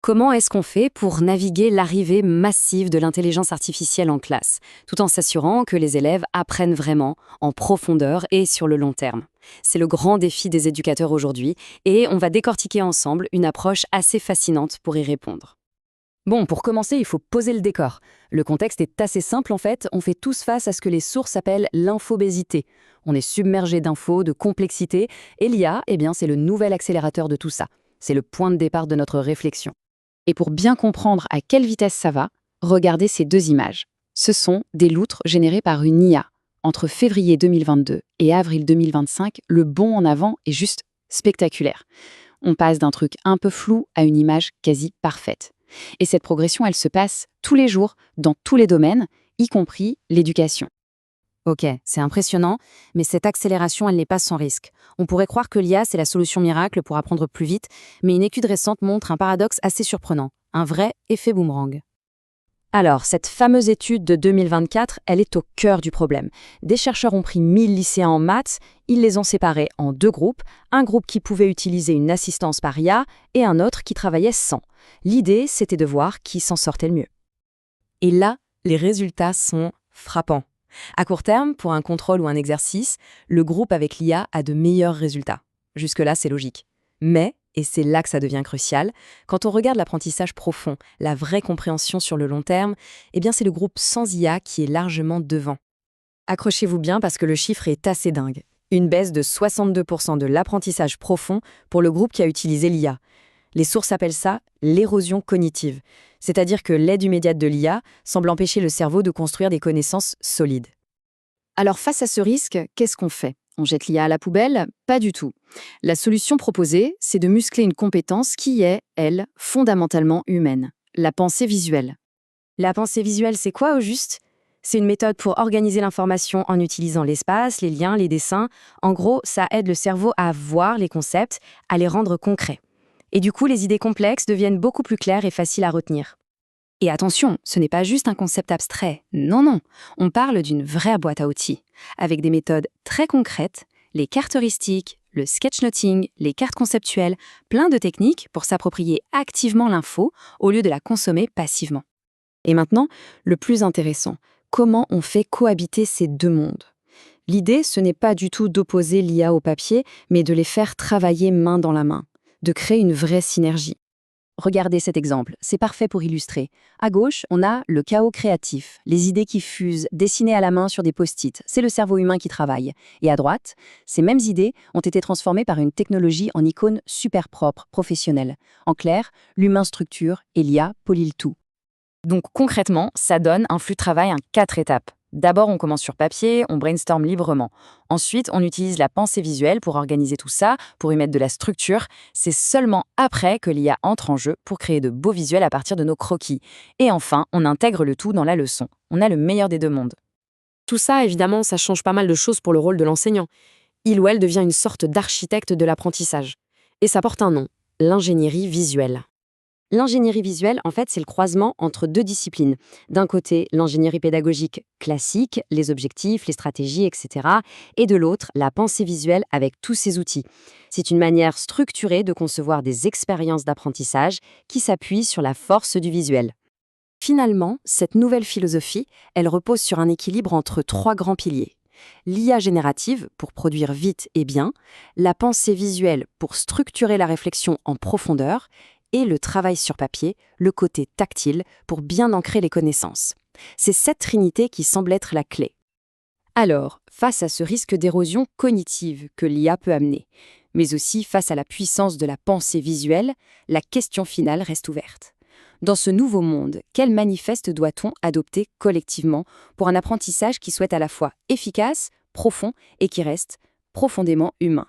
Comment est-ce qu'on fait pour naviguer l'arrivée massive de l'intelligence artificielle en classe, tout en s'assurant que les élèves apprennent vraiment, en profondeur et sur le long terme? C'est le grand défi des éducateurs aujourd'hui, et on va décortiquer ensemble une approche assez fascinante pour y répondre. Bon, pour commencer, il faut poser le décor. Le contexte est assez simple en fait, on fait tous face à ce que les sources appellent l'infobésité. On est submergé d'infos, de complexité, et l'IA, c'est le nouvel accélérateur de tout ça. C'est le point de départ de notre réflexion. Et pour bien comprendre à quelle vitesse ça va, regardez ces deux images. Ce sont des loutres générées par une IA. Entre février 2022 et avril 2025, le bond en avant est juste spectaculaire. On passe d'un truc un peu flou à une image quasi parfaite. Et cette progression, elle se passe tous les jours, dans tous les domaines, y compris l'éducation. Ok, c'est impressionnant, mais cette accélération, elle n'est pas sans risque. On pourrait croire que l'IA, c'est la solution miracle pour apprendre plus vite, mais une étude récente montre un paradoxe assez surprenant, un vrai effet boomerang. Alors, cette fameuse étude de 2024, elle est au cœur du problème. Des chercheurs ont pris 1000 lycéens en maths, ils les ont séparés en deux groupes, un groupe qui pouvait utiliser une assistance par IA et un autre qui travaillait sans. L'idée, c'était de voir qui s'en sortait le mieux. Et là, les résultats sont frappants. À court terme, pour un contrôle ou un exercice, le groupe avec l'IA a de meilleurs résultats. Jusque-là, c'est logique. Mais, et c'est là que ça devient crucial, quand on regarde l'apprentissage profond, la vraie compréhension sur le long terme, c'est le groupe sans IA qui est largement devant. Accrochez-vous bien parce que le chiffre est assez dingue. Une baisse de 62% de l'apprentissage profond pour le groupe qui a utilisé l'IA. Les sources appellent ça l'érosion cognitive, c'est-à-dire que l'aide immédiate de l'IA semble empêcher le cerveau de construire des connaissances solides. Alors face à ce risque, qu'est-ce qu'on fait? On jette l'IA à la poubelle? Pas du tout. La solution proposée, c'est de muscler une compétence qui est, elle, fondamentalement humaine, la pensée visuelle. La pensée visuelle, c'est quoi au juste? C'est une méthode pour organiser l'information en utilisant l'espace, les liens, les dessins. En gros, ça aide le cerveau à voir les concepts, à les rendre concrets. Et du coup, les idées complexes deviennent beaucoup plus claires et faciles à retenir. Et attention, ce n'est pas juste un concept abstrait. Non, non. On parle d'une vraie boîte à outils, avec des méthodes très concrètes, les cartes heuristiques, le sketchnoting, les cartes conceptuelles, plein de techniques pour s'approprier activement l'info au lieu de la consommer passivement. Et maintenant, le plus intéressant, comment on fait cohabiter ces deux mondes? L'idée, ce n'est pas du tout d'opposer l'IA au papier, mais de les faire travailler main dans la main, de créer une vraie synergie. Regardez cet exemple, c'est parfait pour illustrer. À gauche, on a le chaos créatif, les idées qui fusent, dessinées à la main sur des post-it. C'est le cerveau humain qui travaille. Et à droite, ces mêmes idées ont été transformées par une technologie en icônes super propres, professionnelles. En clair, l'humain structure et l'IA polie le tout. Donc concrètement, ça donne un flux de travail en 4 étapes. D'abord, on commence sur papier, on brainstorm librement. Ensuite, on utilise la pensée visuelle pour organiser tout ça, pour y mettre de la structure. C'est seulement après que l'IA entre en jeu pour créer de beaux visuels à partir de nos croquis. Et enfin, on intègre le tout dans la leçon. On a le meilleur des deux mondes. Tout ça, évidemment, ça change pas mal de choses pour le rôle de l'enseignant. Il ou elle devient une sorte d'architecte de l'apprentissage. Et ça porte un nom, l'ingénierie visuelle. L'ingénierie visuelle, en fait, c'est le croisement entre deux disciplines. D'un côté, l'ingénierie pédagogique classique, les objectifs, les stratégies, etc. Et de l'autre, la pensée visuelle avec tous ses outils. C'est une manière structurée de concevoir des expériences d'apprentissage qui s'appuient sur la force du visuel. Finalement, cette nouvelle philosophie, elle repose sur un équilibre entre trois grands piliers. L'IA générative pour produire vite et bien, la pensée visuelle pour structurer la réflexion en profondeur, et le travail sur papier, le côté tactile, pour bien ancrer les connaissances. C'est cette trinité qui semble être la clé. Alors, face à ce risque d'érosion cognitive que l'IA peut amener, mais aussi face à la puissance de la pensée visuelle, la question finale reste ouverte. Dans ce nouveau monde, quel manifeste doit-on adopter collectivement pour un apprentissage qui soit à la fois efficace, profond et qui reste profondément humain ?